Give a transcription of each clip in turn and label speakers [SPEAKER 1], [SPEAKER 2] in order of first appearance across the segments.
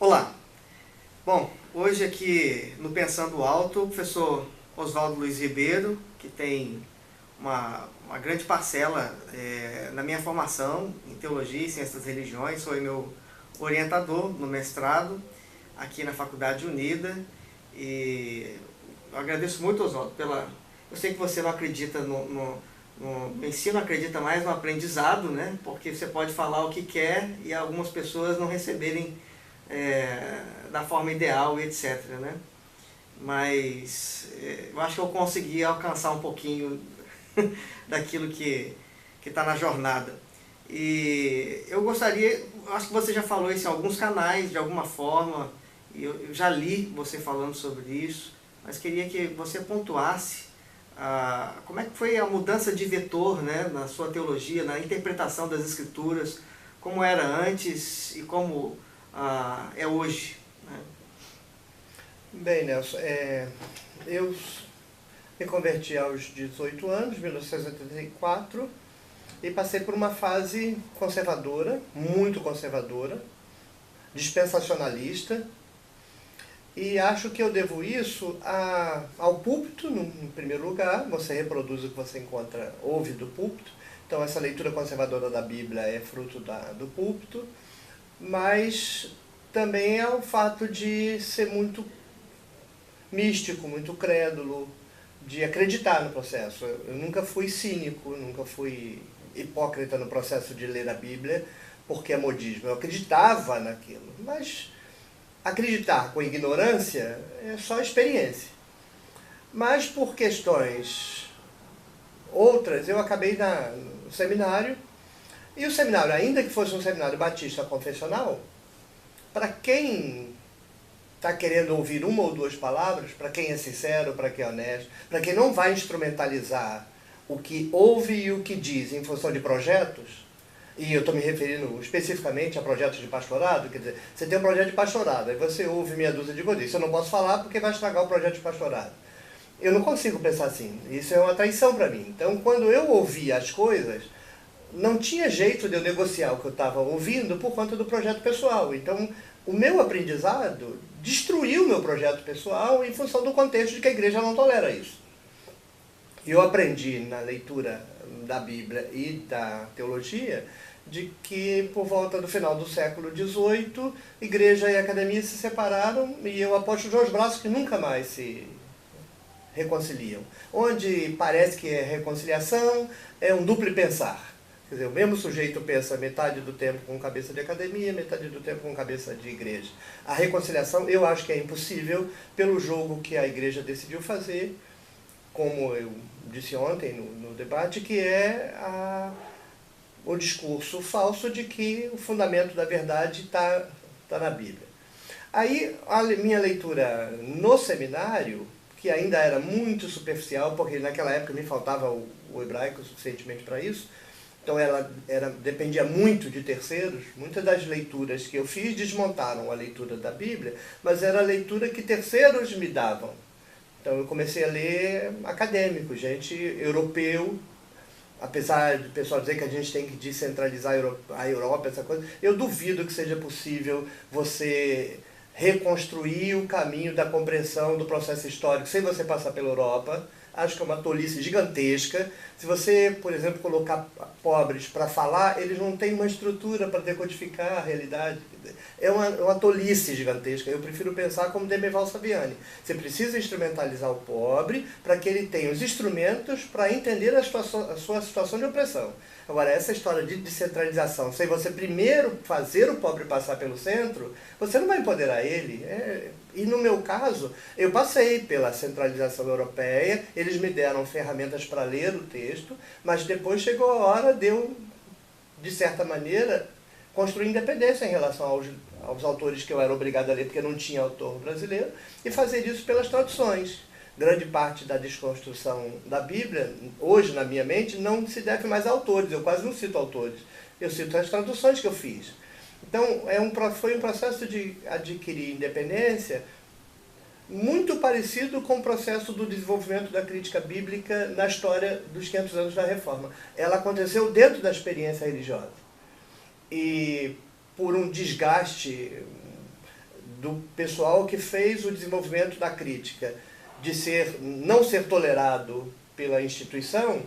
[SPEAKER 1] Olá! Bom, hoje aqui no Pensando Alto, o professor Oswaldo Luiz Ribeiro, que tem uma grande parcela na minha formação em Teologia e Ciências das Religiões, foi meu orientador no mestrado aqui na Faculdade Unida. E eu agradeço muito, Oswaldo, Eu sei que você não acredita no ensino, acredita mais no aprendizado, né? Porque você pode falar o que quer e algumas pessoas não receberem da forma ideal e etc, né? Mas eu acho que eu consegui alcançar um pouquinho daquilo que está na jornada. E eu gostaria, acho que você já falou isso em alguns canais, de alguma forma, e eu já li você falando sobre isso, mas queria que você pontuasse como é que foi a mudança de vetor, né, na sua teologia, na interpretação das Escrituras, como era antes e como é hoje, né?
[SPEAKER 2] Bem, Nelson, eu me converti aos 18 anos, 1984, e passei por uma fase conservadora, muito conservadora, dispensacionalista, e acho que eu devo isso ao púlpito, em primeiro lugar. Você reproduz o que você ouve do púlpito, então essa leitura conservadora da Bíblia é fruto do púlpito, mas também é o fato de ser muito místico, muito crédulo, de acreditar no processo. Eu nunca fui cínico, nunca fui hipócrita no processo de ler a Bíblia, porque é modismo. Eu acreditava naquilo, mas acreditar com ignorância é só experiência. Mas por questões outras, eu acabei no seminário, e o seminário, ainda que fosse um seminário batista confessional, para quem está querendo ouvir uma ou duas palavras, para quem é sincero, para quem é honesto, para quem não vai instrumentalizar o que ouve e o que diz em função de projetos, e eu estou me referindo especificamente a projetos de pastorado, quer dizer, você tem um projeto de pastorado, aí você ouve meia dúzia de coisas, isso eu não posso falar porque vai estragar o projeto de pastorado. Eu não consigo pensar assim, isso é uma traição para mim. Então, quando eu ouvia as coisas, não tinha jeito de eu negociar o que eu estava ouvindo por conta do projeto pessoal. Então, o meu aprendizado destruiu o meu projeto pessoal em função do contexto de que a igreja não tolera isso. Eu aprendi na leitura da Bíblia e da teologia de que por volta do final do século XVIII, igreja e academia se separaram e eu aposto os dois braços que nunca mais se reconciliam. Onde parece que é reconciliação, é um duplo pensar. Quer dizer, o mesmo sujeito pensa metade do tempo com cabeça de academia, metade do tempo com cabeça de igreja. A reconciliação eu acho que é impossível pelo jogo que a igreja decidiu fazer, como eu disse ontem no debate, que é o discurso falso de que o fundamento da verdade está na Bíblia. Aí a minha leitura no seminário, que ainda era muito superficial, porque naquela época me faltava o hebraico suficientemente para isso, então ela dependia muito de terceiros. Muitas das leituras que eu fiz desmontaram a leitura da Bíblia, mas era a leitura que terceiros me davam. Então eu comecei a ler acadêmico, gente europeu, apesar do pessoal dizer que a gente tem que descentralizar a Europa, essa coisa, eu duvido que seja possível você reconstruir o caminho da compreensão do processo histórico sem você passar pela Europa. Acho que é uma tolice gigantesca. Se você, por exemplo, colocar pobres para falar, eles não têm uma estrutura para decodificar a realidade. É uma tolice gigantesca. Eu prefiro pensar como Demerval Saviani. Você precisa instrumentalizar o pobre para que ele tenha os instrumentos para entender a sua situação de opressão. Agora, essa história de descentralização, sem você primeiro fazer o pobre passar pelo centro, você não vai empoderar ele. E no meu caso, eu passei pela centralização europeia, eles me deram ferramentas para ler o texto, mas depois chegou a hora de eu, de certa maneira, construir independência em relação aos autores que eu era obrigado a ler, porque não tinha autor brasileiro, e fazer isso pelas traduções. Grande parte da desconstrução da Bíblia, hoje na minha mente, não se deve mais a autores, eu quase não cito autores, eu cito as traduções que eu fiz. Então, foi um processo de adquirir independência muito parecido com o processo do desenvolvimento da crítica bíblica na história dos 500 anos da Reforma. Ela aconteceu dentro da experiência religiosa. E por um desgaste do pessoal que fez o desenvolvimento da crítica, de não ser tolerado pela instituição,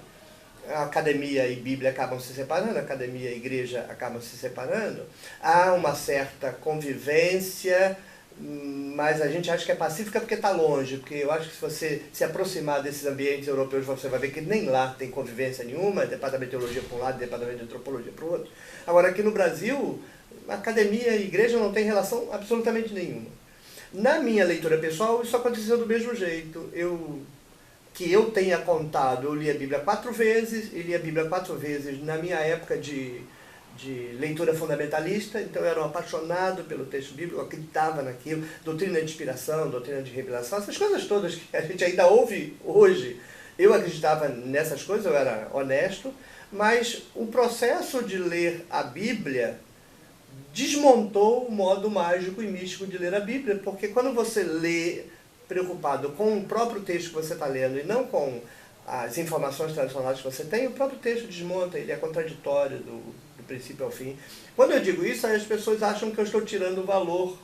[SPEAKER 2] a academia e Bíblia acabam se separando, a academia e igreja acabam se separando, há uma certa convivência, mas a gente acha que é pacífica porque está longe, porque eu acho que se você se aproximar desses ambientes europeus, você vai ver que nem lá tem convivência nenhuma, departamento de teologia para um lado, departamento de antropologia para o outro. Agora, aqui no Brasil, a academia e igreja não tem relação absolutamente nenhuma. Na minha leitura pessoal, isso aconteceu do mesmo jeito. Que eu tenha contado, eu li a Bíblia 4 vezes, e li a Bíblia 4 vezes na minha época de leitura fundamentalista, então eu era um apaixonado pelo texto bíblico, eu acreditava naquilo, doutrina de inspiração, doutrina de revelação, essas coisas todas que a gente ainda ouve hoje. Eu acreditava nessas coisas, eu era honesto, mas o processo de ler a Bíblia desmontou o modo mágico e místico de ler a Bíblia, porque quando você lê preocupado com o próprio texto que você está lendo e não com as informações tradicionais que você tem, o próprio texto desmonta, ele é contraditório do princípio ao fim. Quando eu digo isso, aí as pessoas acham que eu estou tirando o valor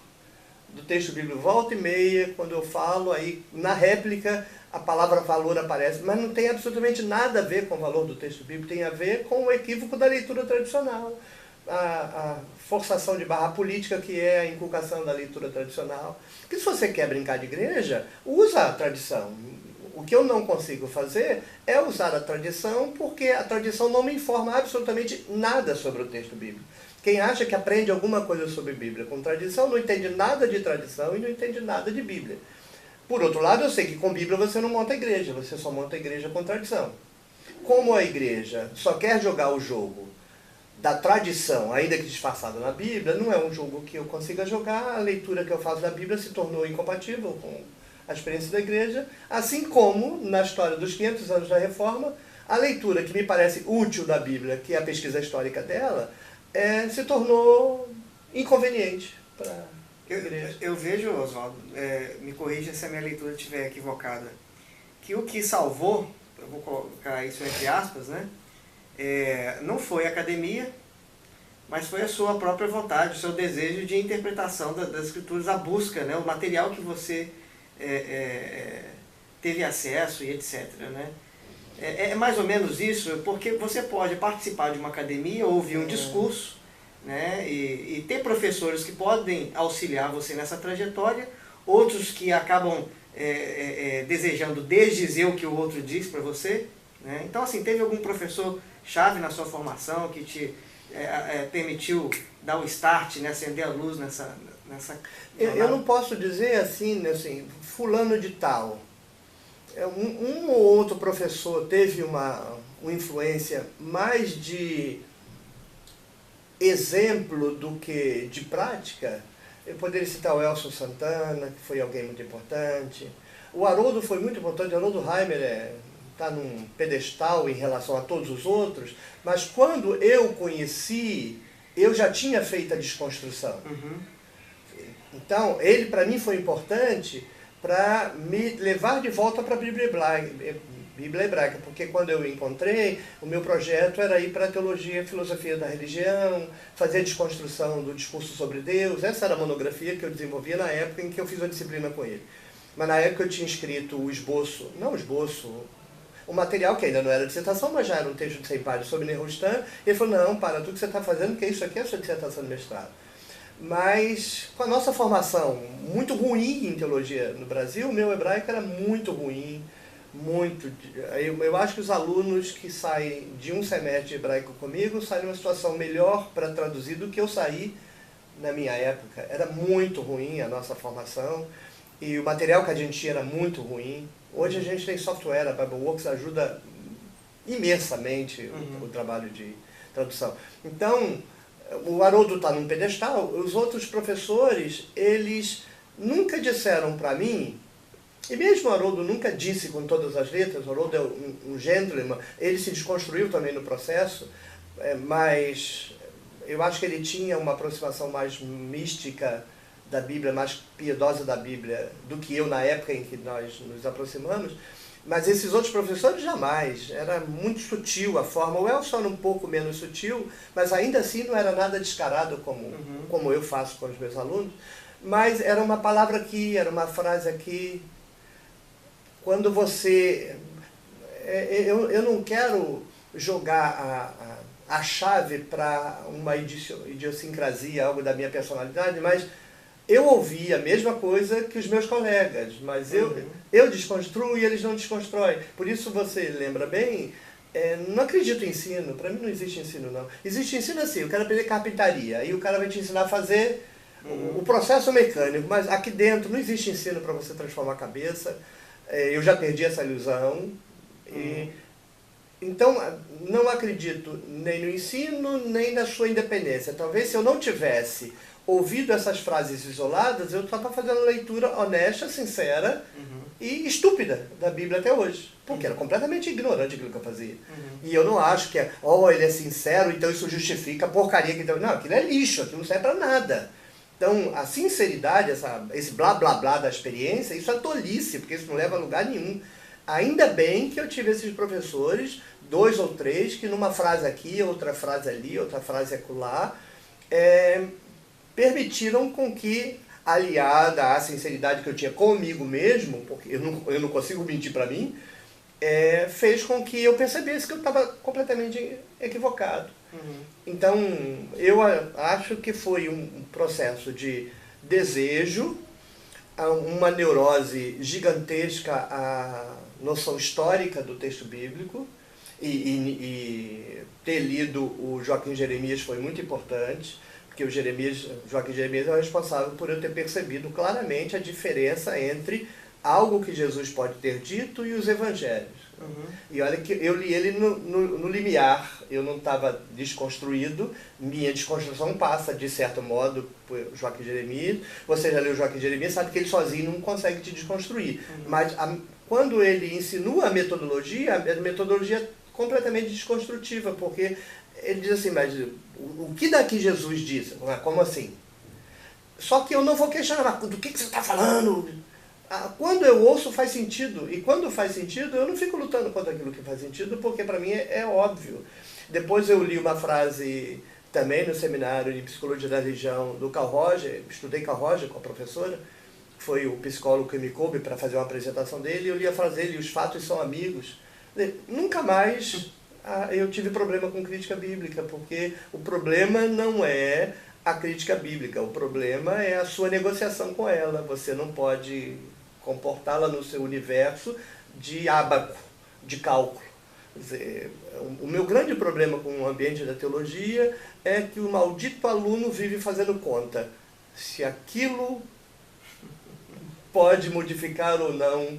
[SPEAKER 2] do texto bíblico. Volta e meia, quando eu falo, aí na réplica a palavra valor aparece, mas não tem absolutamente nada a ver com o valor do texto bíblico, tem a ver com o equívoco da leitura tradicional, a forçação de barra política, que é a inculcação da leitura tradicional. Porque se você quer brincar de igreja, usa a tradição. O que eu não consigo fazer é usar a tradição, porque a tradição não me informa absolutamente nada sobre o texto bíblico. Quem acha que aprende alguma coisa sobre Bíblia com tradição, não entende nada de tradição e não entende nada de Bíblia. Por outro lado, eu sei que com Bíblia você não monta igreja, você só monta igreja com tradição. Como a igreja só quer jogar o jogo da tradição, ainda que disfarçada na Bíblia, não é um jogo que eu consiga jogar, a leitura que eu faço da Bíblia se tornou incompatível com a experiência da igreja, assim como, na história dos 500 anos da Reforma, a leitura que me parece útil da Bíblia, que é a pesquisa histórica dela, se tornou inconveniente para a igreja.
[SPEAKER 1] Eu vejo, Oswaldo, me corrija se a minha leitura estiver equivocada, que o que salvou, eu vou colocar isso entre aspas, né, não foi a academia, mas foi a sua própria vontade, o seu desejo de interpretação das escrituras, a busca, né, o material que você teve acesso e etc. Né? É mais ou menos isso, porque você pode participar de uma academia, ouvir um discurso, né, e ter professores que podem auxiliar você nessa trajetória, outros que acabam desejando desdizer o que o outro diz para você. Né? Então, assim, teve algum professor chave na sua formação que te permitiu dar o start, né, acender a luz nessa
[SPEAKER 2] eu não posso dizer assim, fulano de tal. Um ou outro professor teve uma influência mais de exemplo do que de prática. Eu poderia citar o Elson Santana, que foi alguém muito importante. O Haroldo foi muito importante, o Haroldo Heimer está num pedestal em relação a todos os outros, mas quando eu conheci, eu já tinha feito a desconstrução.
[SPEAKER 1] Uhum.
[SPEAKER 2] Então, ele para mim foi importante para me levar de volta para a Bíblia hebraica, porque quando eu encontrei, o meu projeto era ir para a teologia e filosofia da religião, fazer a desconstrução do discurso sobre Deus. Essa era a monografia que eu desenvolvia na época em que eu fiz a disciplina com ele. Mas na época eu tinha escrito o material que ainda não era dissertação, mas já era um texto de 100 páginas sobre Nehustan. Ele falou, não, para tudo que você está fazendo, porque isso aqui é a sua dissertação de mestrado. Mas com a nossa formação muito ruim em teologia no Brasil, o meu hebraico era muito ruim, eu acho que os alunos que saem de um semestre de hebraico comigo saem numa situação melhor para traduzir do que eu saí na minha época. Era muito ruim a nossa formação e o material que a gente tinha era muito ruim. Hoje a gente tem software, a BibleWorks ajuda imensamente o trabalho de tradução. Então, o Haroldo está num pedestal, os outros professores, eles nunca disseram para mim, e mesmo o Haroldo nunca disse com todas as letras, o Haroldo é um gentleman, ele se desconstruiu também no processo, mas eu acho que ele tinha uma aproximação mais mística da Bíblia, mais piedosa da Bíblia, do que eu na época em que nós nos aproximamos. Mas esses outros professores jamais, era muito sutil a forma, o Elson era um pouco menos sutil, mas ainda assim não era nada descarado como eu faço com os meus alunos. mas era uma palavra aqui, era uma frase aqui. Quando você... Eu não quero jogar a chave para uma idiosincrasia, algo da minha personalidade, mas eu ouvi a mesma coisa que os meus colegas, mas eu desconstruo e eles não desconstroem. Por isso você lembra bem, não acredito em ensino, para mim não existe ensino não. Existe ensino assim, eu quero aprender carpintaria, aí o cara vai te ensinar a fazer o processo mecânico, mas aqui dentro não existe ensino para você transformar a cabeça, eu já perdi essa ilusão. Então, não acredito nem no ensino, nem na sua independência. Talvez se eu não tivesse ouvido essas frases isoladas, eu estava fazendo leitura honesta, sincera e estúpida da Bíblia até hoje. Porque era completamente ignorante aquilo que eu fazia. E eu não acho que ele é sincero, então isso justifica a porcaria que... Não, aquilo é lixo, aquilo não serve para nada. Então, a sinceridade, esse blá blá blá da experiência, isso é tolice, porque isso não leva a lugar nenhum. Ainda bem que eu tive esses professores, 2 ou 3, que numa frase aqui, outra frase ali, outra frase acolá, permitiram com que, aliada à sinceridade que eu tinha comigo mesmo, porque eu não consigo mentir para mim, fez com que eu percebesse que eu estava completamente equivocado. Então, eu acho que foi um processo de desejo, uma neurose gigantesca à noção histórica do texto bíblico, e ter lido o Joaquim Jeremias foi muito importante, porque o Joaquim Jeremias é o responsável por eu ter percebido claramente a diferença entre algo que Jesus pode ter dito e os evangelhos. E olha que eu li ele no limiar, eu não estava desconstruído, minha desconstrução passa, de certo modo, por Joaquim Jeremias. Você já leu Joaquim Jeremias, sabe que ele sozinho não consegue te desconstruir. Mas quando ele insinua a metodologia é completamente desconstrutiva, porque ele diz assim, mas o que daqui Jesus disse? Como assim? Só que eu não vou questionar, do que você está falando? Quando eu ouço faz sentido, e quando faz sentido eu não fico lutando contra aquilo que faz sentido, porque para mim é óbvio. Depois eu li uma frase também no seminário de Psicologia da Religião do Carl Roger, estudei Carl Roger com a professora, foi o psicólogo que me coube para fazer uma apresentação dele, e eu li a frase dele, os fatos são amigos. Nunca mais eu tive problema com crítica bíblica, porque o problema não é a crítica bíblica, o problema é a sua negociação com ela. Você não pode comportá-la no seu universo de ábaco, de cálculo. Quer dizer, o meu grande problema com o ambiente da teologia é que o maldito aluno vive fazendo conta se aquilo pode modificar ou não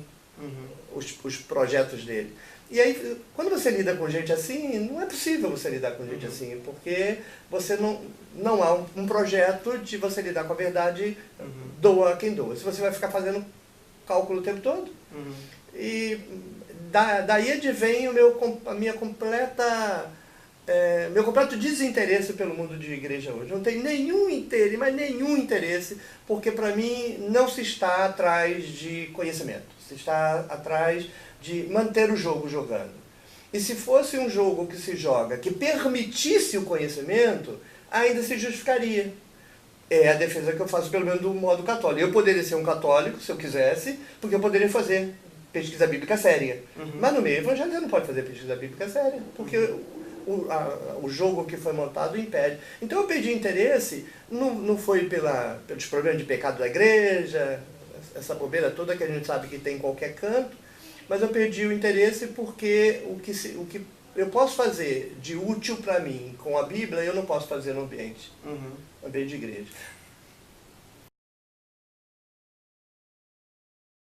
[SPEAKER 2] os projetos dele. E aí, quando você lida com gente assim, não é possível você lidar com gente assim, porque você não há um projeto de você lidar com a verdade, doa quem doa. Se você vai ficar fazendo cálculo o tempo todo, e daí advém meu completo desinteresse pelo mundo de igreja hoje. Não tem nenhum interesse, mas nenhum interesse, porque para mim não se está atrás de conhecimento, se está atrás de manter o jogo jogando. E se fosse um jogo que se joga, que permitisse o conhecimento, ainda se justificaria. É a defesa que eu faço, pelo menos do modo católico. Eu poderia ser um católico, se eu quisesse, porque eu poderia fazer pesquisa bíblica séria. Mas no meio evangélico não pode fazer pesquisa bíblica séria, porque o jogo que foi montado impede. Então eu perdi interesse, não foi pelos problemas de pecado da igreja, essa bobeira toda que a gente sabe que tem em qualquer canto, mas eu perdi o interesse porque o que eu posso fazer de útil para mim com a Bíblia, eu não posso fazer no ambiente de igreja.